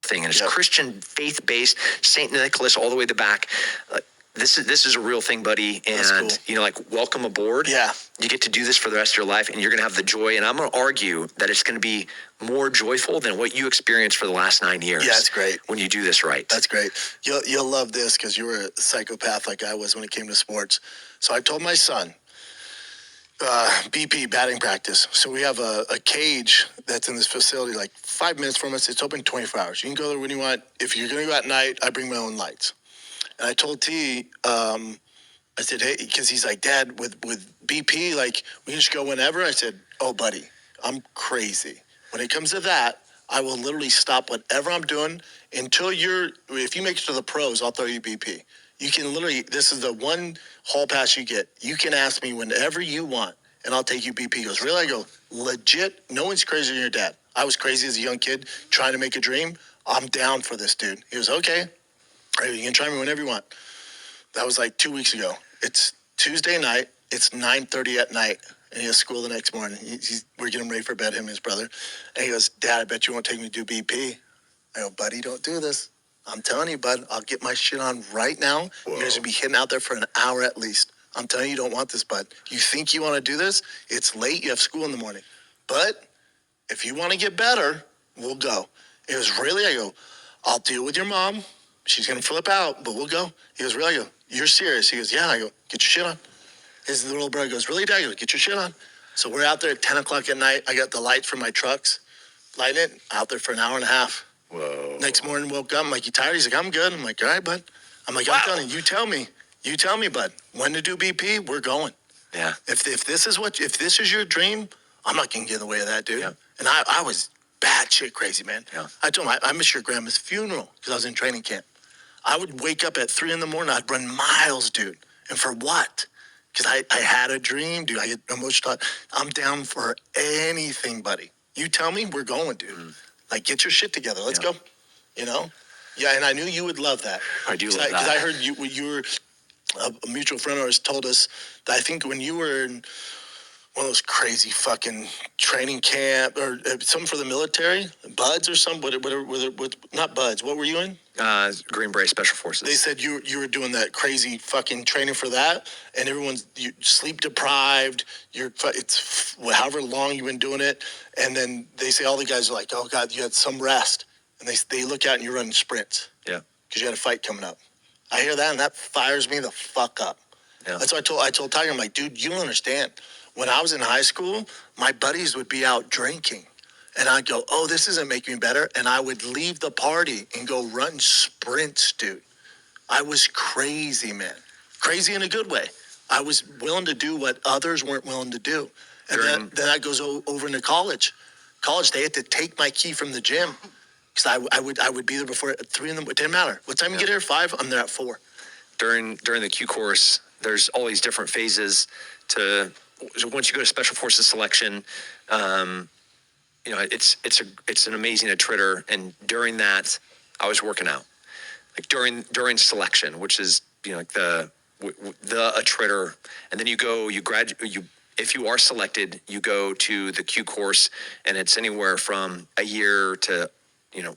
thing, and it's Christian, faith-based, St. Nicholas all the way to the back. This is a real thing, buddy, and cool. Welcome aboard. Yeah, you get to do this for the rest of your life, and you're gonna have the joy. And I'm gonna argue that it's gonna be more joyful than what you experienced for the last 9 years. Yeah, that's great when you do this right. That's great. You'll love this because you were a psychopath like I was when it came to sports. So I told my son, BP batting practice. So we have a cage that's in this facility, like 5 minutes from us. It's open 24 hours. You can go there when you want. If you're gonna go at night, I bring my own lights. And I told T, I said, hey, because he's like, Dad, with BP, like, we can just go whenever. I said, oh, buddy, I'm crazy. When it comes to that, I will literally stop whatever I'm doing until if you make it to the pros, I'll throw you BP. You can literally, this is the one hall pass you get. You can ask me whenever you want, and I'll take you BP. He goes, really? I go, legit? No one's crazier than your dad. I was crazy as a young kid trying to make a dream. I'm down for this, dude. He goes, okay. Right, you can try me whenever you want. That was like 2 weeks ago. It's Tuesday night. It's 9:30 at night, and he has school the next morning. We're getting ready for bed, him and his brother. And he goes, Dad, I bet you won't take me to do BP. I go, buddy, don't do this. I'm telling you, bud, I'll get my shit on right now. Whoa. You guys will be hitting out there for an hour at least. I'm telling you, you don't want this, bud. You think you want to do this? It's late. You have school in the morning. But if you want to get better, we'll go. It was really, I go, I'll deal with your mom. She's going to flip out, but we'll go. He goes, really? I go, you're serious? He goes, yeah. I go, get your shit on. His little brother goes, really, Dad? I go, get your shit on. So we're out there at 10 o'clock at night. I got the lights from my trucks, lighting it, out there for an hour and a half. Whoa. Next morning, woke up. I'm like, you tired? He's like, I'm good. I'm like, all right, bud. I'm like, I'm telling you, you tell me, bud, when to do BP, we're going. Yeah. If this is your dream, I'm not going to get in the way of that, dude. Yeah. And I was bad shit crazy, man. Yeah. I told him, I missed your grandma's funeral because I was in training camp. I would wake up at 3 a.m. I'd run miles, dude. And for what? Because I had a dream, dude. I get emotional. I'm down for anything, buddy. You tell me, we're going, dude. Mm. Like, get your shit together. Let's go. You know? Yeah, and I knew you would love that. I do love that. Because I heard you were, a mutual friend of ours told us that I think when you were in one of those crazy fucking training camp or something for the military, Buds or something, whatever, not Buds. What were you in? Green Beret Special Forces. They said you were doing that crazy fucking training for that, and everyone's sleep deprived. It's however long you've been doing it, and then they say all the guys are like, oh God, you had some rest, and they look out and you're running sprints. Yeah. Because you had a fight coming up. I hear that, and that fires me the fuck up. Yeah. That's what I told Tiger. I'm like, dude, you don't understand. When I was in high school, my buddies would be out drinking. And I'd go, oh, this isn't making me better. And I would leave the party and go run sprints, dude. I was crazy, man. Crazy in a good way. I was willing to do what others weren't willing to do. And then I goes over into college. College, they had to take my key from the gym. Because I would be there before at 3 a.m. It didn't matter. What time you get here? 5? I'm there at 4. During the Q course, there's all these different phases to... Once you go to Special Forces selection, it's an amazing attritter. And during that, I was working out. Like during selection, which is like the attritter, and then if you are selected, you go to the Q course, and it's anywhere from a year to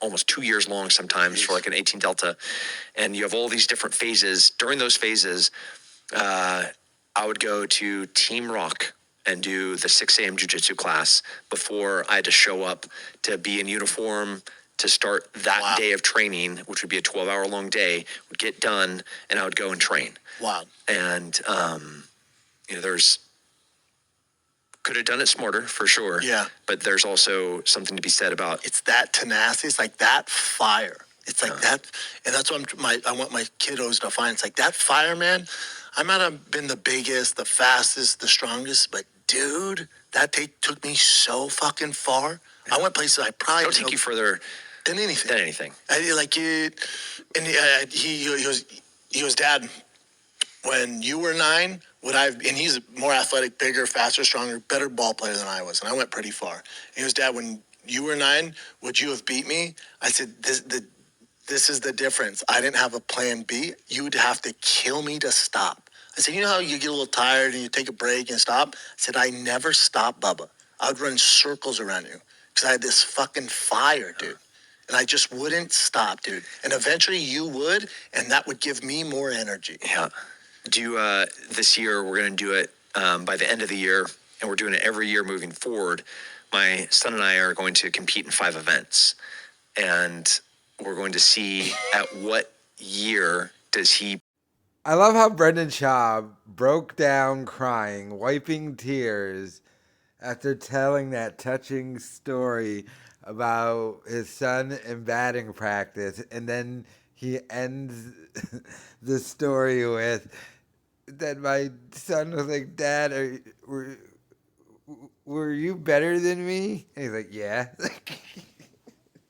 almost 2 years long sometimes for like an 18 Delta, and you have all these different phases. During those phases, I would go to Team Rock and do the 6 a.m. jiu-jitsu class before I had to show up to be in uniform to start that day of training, which would be a 12-hour long day, would get done, and I would go and train. Wow. And, could have done it smarter for sure. Yeah. But there's also something to be said about. It's that tenacity. It's like that fire. It's like that. And that's what I want my kiddos to find. It's like that fire, man. I might have been the biggest, the fastest, the strongest, but dude, that took me so fucking far. Yeah. I went places I probably don't take you further than anything. He goes, Dad, when you were 9, and he's more athletic, bigger, faster, stronger, better ball player than I was, and I went pretty far. He goes, Dad, when you were 9, would you have beat me? I said, this is the difference. I didn't have a plan B. You would have to kill me to stop. I said, you know how you get a little tired and you take a break and stop? I said, I never stopped, Bubba. I would run circles around you because I had this fucking fire, dude. And I just wouldn't stop, dude. And eventually you would, and that would give me more energy. Yeah. This year, we're going to do it by the end of the year, and we're doing it every year moving forward. My son and I are going to compete in 5 events, and we're going to see at what year does he. I love how Brendan Schaub broke down crying, wiping tears after telling that touching story about his son in batting practice, and then he ends the story with that my son was like, "Dad, were you better than me?" And he's like, "Yeah."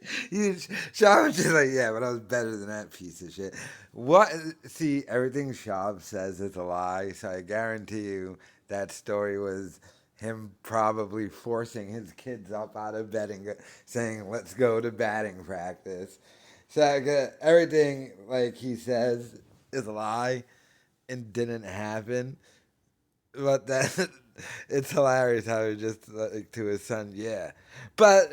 Schaub was just like, "Yeah, but I was better than that piece of shit." What? See, everything Schaub says is a lie. So I guarantee you that story was him probably forcing his kids up out of bed and saying, "Let's go to batting practice." So everything like he says is a lie and didn't happen. But that it's hilarious how he just like to his son, yeah. But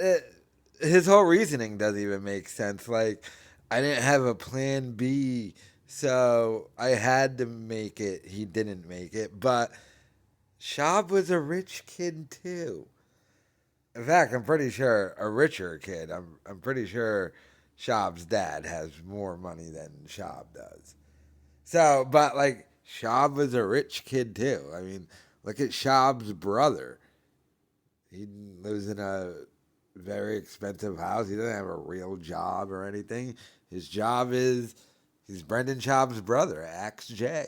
his whole reasoning doesn't even make sense. Like, I didn't have a plan B, so I had to make it. He didn't make it, but Schaub was a rich kid too. In fact, I'm pretty sure a richer kid. I'm pretty sure Schaub's dad has more money than Schaub does. So, but like Schaub was a rich kid too. I mean, look at Schaub's brother. He lives in a very expensive house. He doesn't have a real job or anything. His job is he's Brendan Schaub's brother, Axe J.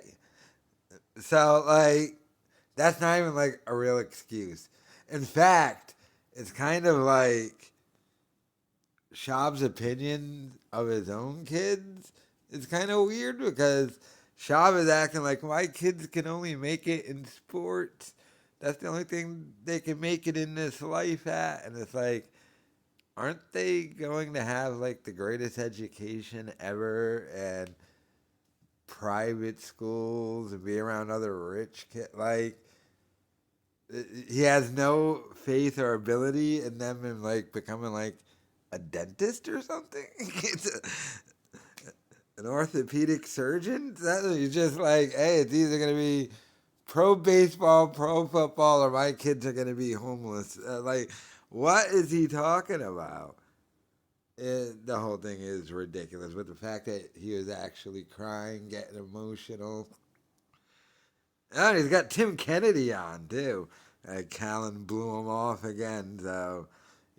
So like that's not even like a real excuse. In fact, it's kind of like Schaub's opinion of his own kids is kind of weird because Schaub is acting like my kids can only make it in sports. That's the only thing they can make it in this life at. And it's like, aren't they going to have like the greatest education ever and private schools and be around other rich kids? Like, he has no faith or ability in them in like becoming like a dentist or something. An orthopedic surgeon. He's just like, hey, it's either gonna be pro baseball, pro football, or my kids are gonna be homeless. Like, what is he talking about? The whole thing is ridiculous. But the fact that he was actually crying, getting emotional. Oh, he's got Tim Kennedy on too. Callan blew him off again, so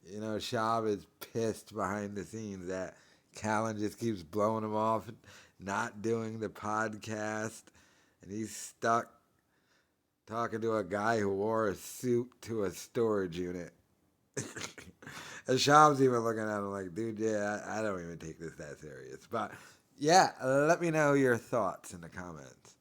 Schaub is pissed behind the scenes that Callan just keeps blowing him off, not doing the podcast, and he's stuck talking to a guy who wore a suit to a storage unit. And Schaub's even looking at him like, dude, yeah, I don't even take this that serious. But yeah, let me know your thoughts in the comments.